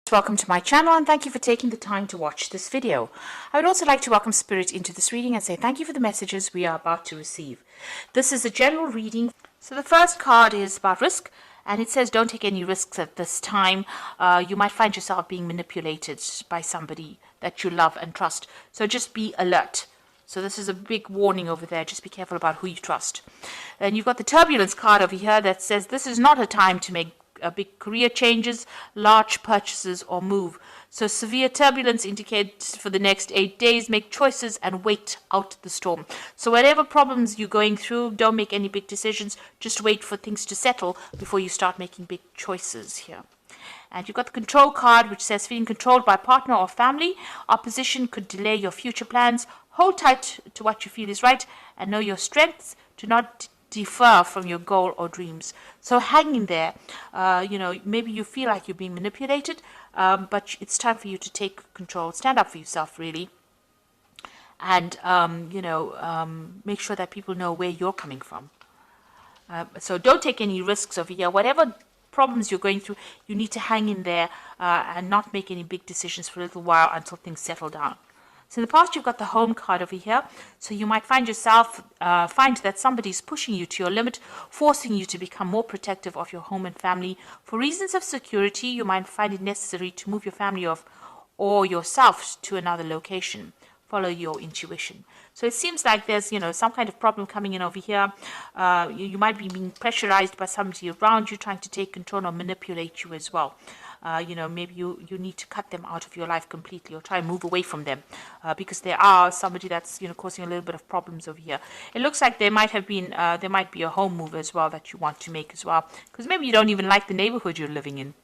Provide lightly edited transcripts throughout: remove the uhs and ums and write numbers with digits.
Welcome to my channel and thank you for taking the time to watch this video. I would also like to welcome Spirit into this reading and say thank you for the messages we are about to receive. This is a general reading. So the first card is about risk, and it says don't take any risks at this time. You might find yourself being manipulated by somebody that you love and trust. So just be alert. So this is a big warning over there. Just be careful about who you trust. And you've got the turbulence card over here that says this is not a time to make big career changes, large purchases, or move. So severe turbulence indicates for the next 8 days, make choices and wait out the storm. So whatever problems you're going through, don't make any big decisions. Just wait for things to settle before you start making big choices here. And you've got the control card, which says feeling controlled by partner or family. Opposition could delay your future plans. Hold tight to what you feel is right and know your strengths. Do not defer from your goal or dreams. So hang in there. Maybe you feel like you're being manipulated, but it's time for you to take control. Stand up for yourself, really. And, make sure that people know where you're coming from. So don't take any risks over here. Whatever problems you're going through, you need to hang in there and not make any big decisions for a little while until things settle down. So in the past, you've got the home card over here. So you might find yourself, find that somebody's pushing you to your limit, forcing you to become more protective of your home and family. For reasons of security, you might find it necessary to move your family or yourself to another location. Follow your intuition. So it seems like there's, some kind of problem coming in over here. You might be being pressurized by somebody around you trying to take control or manipulate you as well. Maybe you need to cut them out of your life completely or try and move away from them because there are somebody that's, causing a little bit of problems over here. It looks like there might be a home move as well that you want to make as well, because maybe you don't even like the neighborhood you're living in.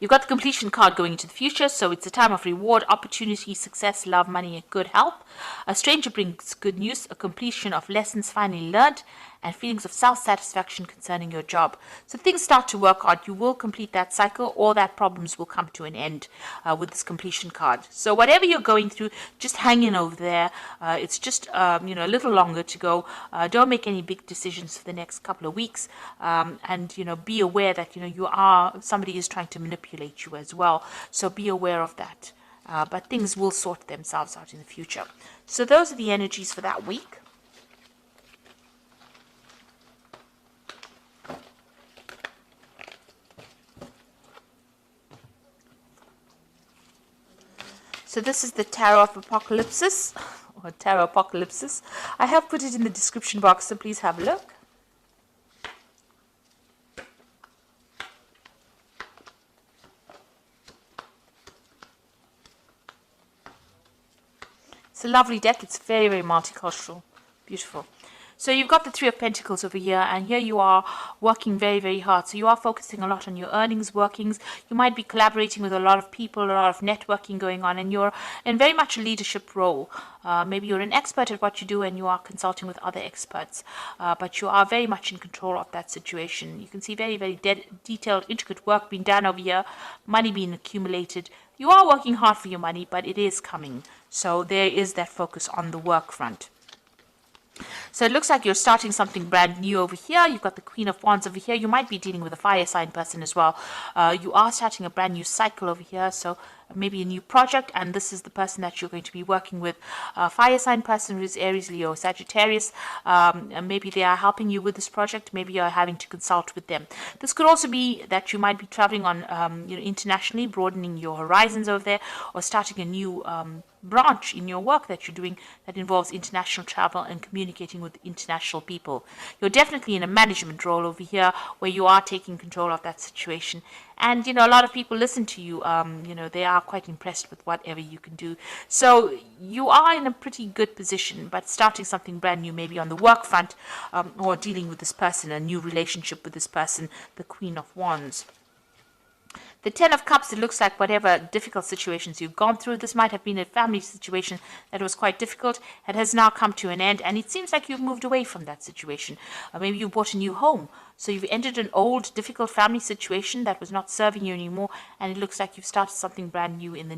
You've got the completion card going into the future, so it's a time of reward, opportunity, success, love, money, and good health. A stranger brings good news, a completion of lessons finally learned, and feelings of self-satisfaction concerning your job. So things start to work out. You will complete that cycle. All that problems will come to an end with this completion card. So whatever you're going through, just hang in over there. It's just, a little longer to go. Don't make any big decisions for the next couple of weeks. And be aware that, somebody is trying to manipulate you as well. So be aware of that. But things will sort themselves out in the future. So those are the energies for that week. So this is the Tarot of Apocalypsis, or Tarot Apocalypsis. I have put it in the description box, so please have a look. It's a lovely deck. It's very, very multicultural. Beautiful. So you've got the Three of Pentacles over here, and here you are working very, very hard. So you are focusing a lot on your earnings, workings. You might be collaborating with a lot of people, a lot of networking going on, and you're in very much a leadership role. Maybe you're an expert at what you do and you are consulting with other experts, but you are very much in control of that situation. You can see very, very detailed, intricate work being done over here, money being accumulated. You are working hard for your money, but it is coming. So there is that focus on the work front. So it looks like you're starting something brand new over here. You've got the Queen of Wands over here. You might be dealing with a fire sign person as well. You are starting a brand new cycle over here. So maybe a new project, and this is the person that you're going to be working with. Fire sign person who is Aries, Leo, Sagittarius. And maybe they are helping you with this project. Maybe you're having to consult with them. This could also be that you might be traveling on, internationally, broadening your horizons over there, or starting a new branch in your work that you're doing that involves international travel and communicating with international people. You're definitely in a management role over here where you are taking control of that situation. And, a lot of people listen to you. They are quite impressed with whatever you can do. So you are in a pretty good position, but starting something brand new, maybe on the work front, or dealing with this person, a new relationship with this person, the Queen of Wands. The Ten of Cups, it looks like whatever difficult situations you've gone through, this might have been a family situation that was quite difficult. It has now come to an end, and it seems like you've moved away from that situation. Maybe you bought a new home. So you've ended an old, difficult family situation that was not serving you anymore, and it looks like you've started something brand new in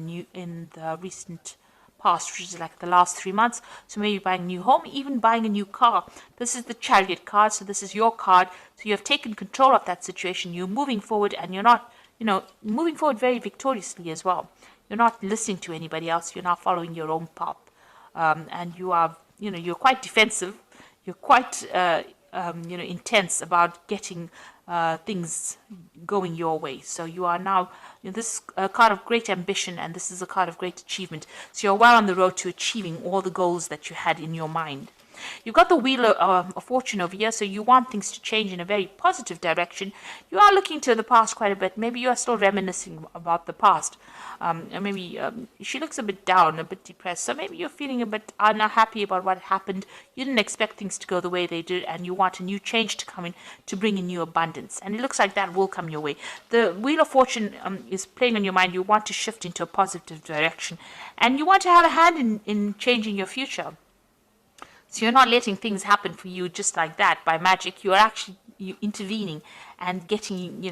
the recent past, which is like the last 3 months. So maybe buying a new home, even buying a new car. This is the Chariot card, so this is your card. So you have taken control of that situation. You're moving forward, and you're not moving forward very victoriously as well. You're not listening to anybody else. You're not following your own path. And you are, you're quite defensive. You're quite, intense about getting things going your way. So you are now, this is a card of great ambition, and this is a card of great achievement. So you're well on the road to achieving all the goals that you had in your mind. You've got the Wheel of Fortune over here, so you want things to change in a very positive direction. You are looking to the past quite a bit. Maybe you are still reminiscing about the past. Maybe she looks a bit down, a bit depressed. So maybe you're feeling a bit unhappy about what happened. You didn't expect things to go the way they did, and you want a new change to come in to bring in new abundance. And it looks like that will come your way. The Wheel of Fortune is playing on your mind. You want to shift into a positive direction, and you want to have a hand in changing your future. So you're not letting things happen for you just like that by magic. You're actually intervening and getting,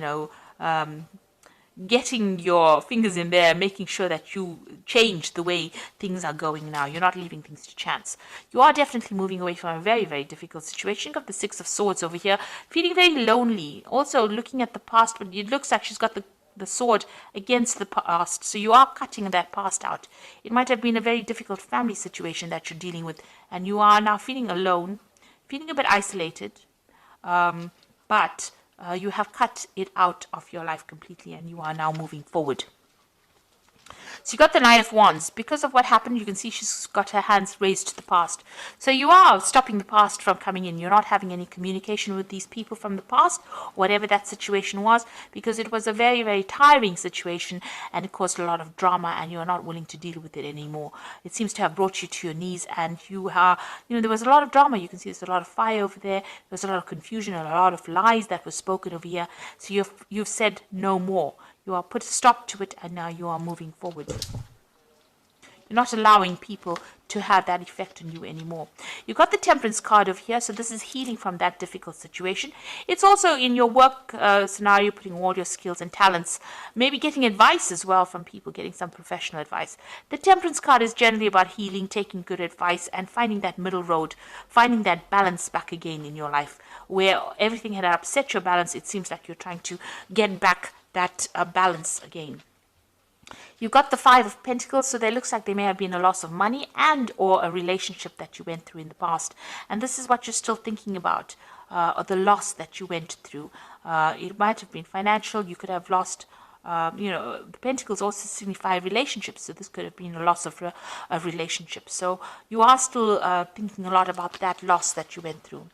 getting your fingers in there, making sure that you change the way things are going now. You're not leaving things to chance. You are definitely moving away from a very, very difficult situation. You've got the Six of Swords over here, feeling very lonely. Also looking at the past, but it looks like she's got the sword against the past, so you are cutting that past out. It might have been a very difficult family situation that you're dealing with, and you are now feeling alone, feeling a bit isolated, but you have cut it out of your life completely, and you are now moving forward. So you got the Nine of Wands. Because of what happened, you can see she's got her hands raised to the past. So you are stopping the past from coming in. You're not having any communication with these people from the past, whatever that situation was, because it was a very, very tiring situation, and it caused a lot of drama, and you're not willing to deal with it anymore. It seems to have brought you to your knees, and you are, there was a lot of drama. You can see there's a lot of fire over there. There's a lot of confusion and a lot of lies that were spoken over here. So you've said no more. You are put a stop to it, and now you are moving forward. You're not allowing people to have that effect on you anymore. You've got the Temperance card over here, so this is healing from that difficult situation. It's also in your work scenario, putting all your skills and talents, maybe getting advice as well from people, getting some professional advice. The Temperance card is generally about healing, taking good advice, and finding that middle road, finding that balance back again in your life. Where everything had upset your balance, it seems like you're trying to get back that balance again. You've got the Five of Pentacles, so there looks like there may have been a loss of money and or a relationship that you went through in the past. And this is what you're still thinking about, or the loss that you went through. It might have been financial. You could have lost, the Pentacles also signify relationships, so this could have been a loss of a relationship. So you are still thinking a lot about that loss that you went through.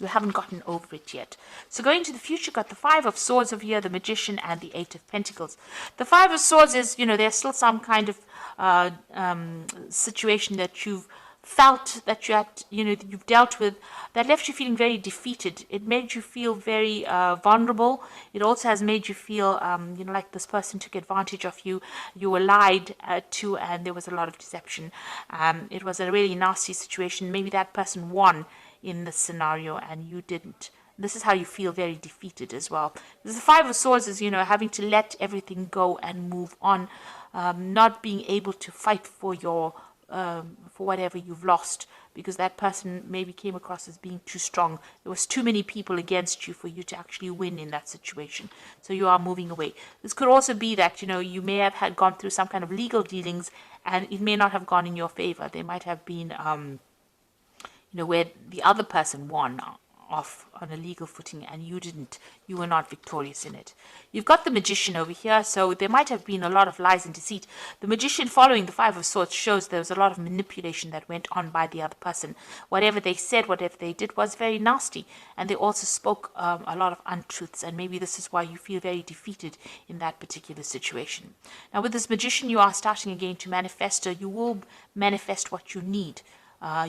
You haven't gotten over it yet. So going to the future, got the Five of Swords over here, the Magician, and the Eight of Pentacles. The Five of Swords is, there's still some kind of situation that you've felt that you had, you've dealt with, that left you feeling very defeated. It made you feel very vulnerable. It also has made you feel, like this person took advantage of you. You were lied to, and there was a lot of deception. It was a really nasty situation. Maybe that person won in this scenario and you didn't. This is how you feel very defeated as well. The Five of Swords is, having to let everything go and move on, not being able to fight for your for whatever you've lost, because that person maybe came across as being too strong. There was too many people against you for you to actually win in that situation. So you are moving away. This could also be that, you may have gone through some kind of legal dealings, and it may not have gone in your favor. There might have been where the other person won off on a legal footing and you didn't. You were not victorious in it. You've got the Magician over here, so there might have been a lot of lies and deceit. The Magician, following the Five of Swords, shows there was a lot of manipulation that went on by the other person. Whatever they said, whatever they did was very nasty, and they also spoke a lot of untruths, and maybe this is why you feel very defeated in that particular situation. Now with this Magician, you are starting again to manifest, or you will manifest what you need.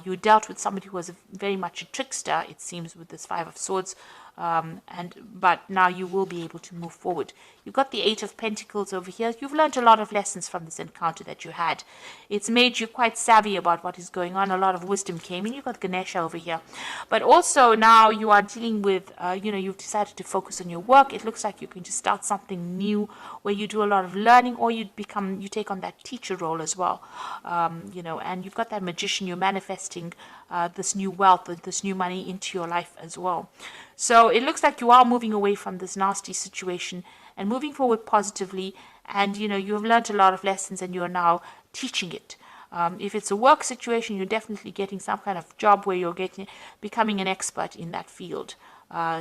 You dealt with somebody who was very much a trickster, it seems, with this Five of Swords, but now you will be able to move forward. You've got the Eight of Pentacles over here. You've learned a lot of lessons from this encounter that you had. It's made you quite savvy about what is going on. A lot of wisdom came in. You've got Ganesha over here. But also now you are dealing with, you've decided to focus on your work. It looks like you're going to start something new where you do a lot of learning, or you take on that teacher role as well. And you've got that Magician. You're manifesting this new wealth, this new money into your life as well. So it looks like you are moving away from this nasty situation and moving forward positively. And, you have learned a lot of lessons and you are now teaching it. If it's a work situation, you're definitely getting some kind of job where you're becoming an expert in that field.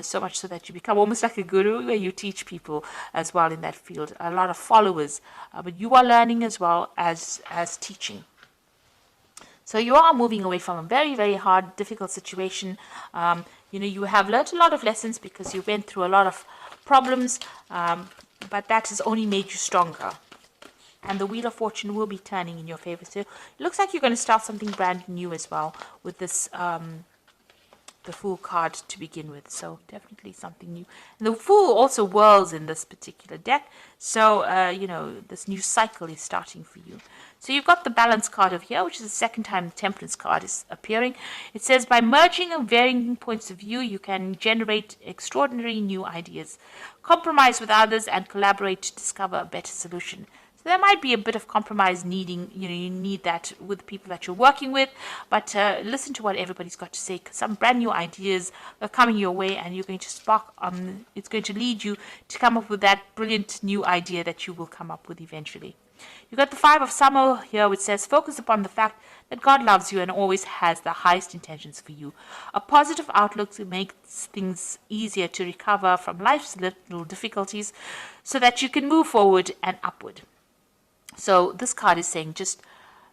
So much so that you become almost like a guru, where you teach people as well in that field. A lot of followers, but you are learning as well as teaching. So you are moving away from a very, very hard, difficult situation. You have learned a lot of lessons because you went through a lot of problems, but that has only made you stronger. And the Wheel of Fortune will be turning in your favor. So it looks like you're going to start something brand new as well with this, the Fool card to begin with. So definitely something new. And the Fool also whirls in this particular deck. So, this new cycle is starting for you. So you've got the Balance card over here, which is the second time the Temperance card is appearing. It says, by merging and varying points of view, you can generate extraordinary new ideas. Compromise with others and collaborate to discover a better solution. So there might be a bit of compromise needing, you need that with the people that you're working with, but listen to what everybody's got to say, because some brand new ideas are coming your way and you're going to spark, it's going to lead you to come up with that brilliant new idea that you will come up with eventually. You've got the Five of Summer here, which says, focus upon the fact that God loves you and always has the highest intentions for you. A positive outlook makes things easier to recover from life's little difficulties so that you can move forward and upward. So this card is saying just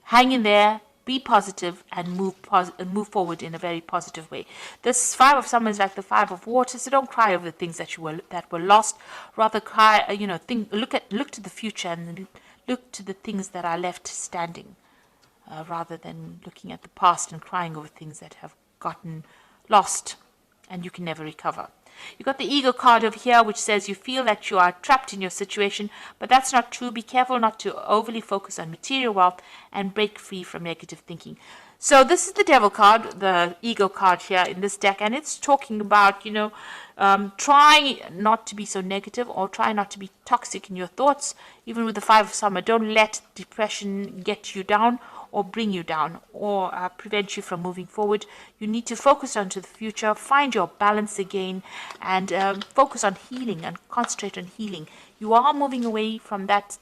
hang in there, be positive, and move forward in a very positive way. This Five of Summer is like the Five of Water, so don't cry over the things that were lost. Rather cry, look to the future and look to the things that are left standing, rather than looking at the past and crying over things that have gotten lost and you can never recover. You've got the Eagle card over here, which says you feel that you are trapped in your situation, but that's not true. Be careful not to overly focus on material wealth and break free from negative thinking. So this is the Devil card, the Eagle card here in this deck, and it's talking about, try not to be so negative or try not to be toxic in your thoughts. Even with the Five of Summer, don't let depression get you down or bring you down or prevent you from moving forward. You need to focus onto the future, find your balance again, and focus on healing and concentrate on healing. You are moving away from that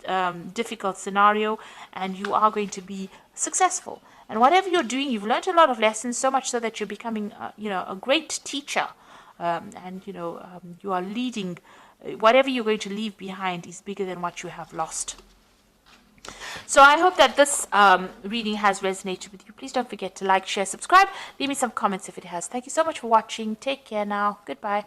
difficult scenario and you are going to be successful. And whatever you're doing, you've learned a lot of lessons, so much so that you're becoming a great teacher. You are leading. Whatever you're going to leave behind is bigger than what you have lost. So I hope that this reading has resonated with you. Please don't forget to like, share, subscribe. Leave me some comments if it has. Thank you so much for watching. Take care now. Goodbye.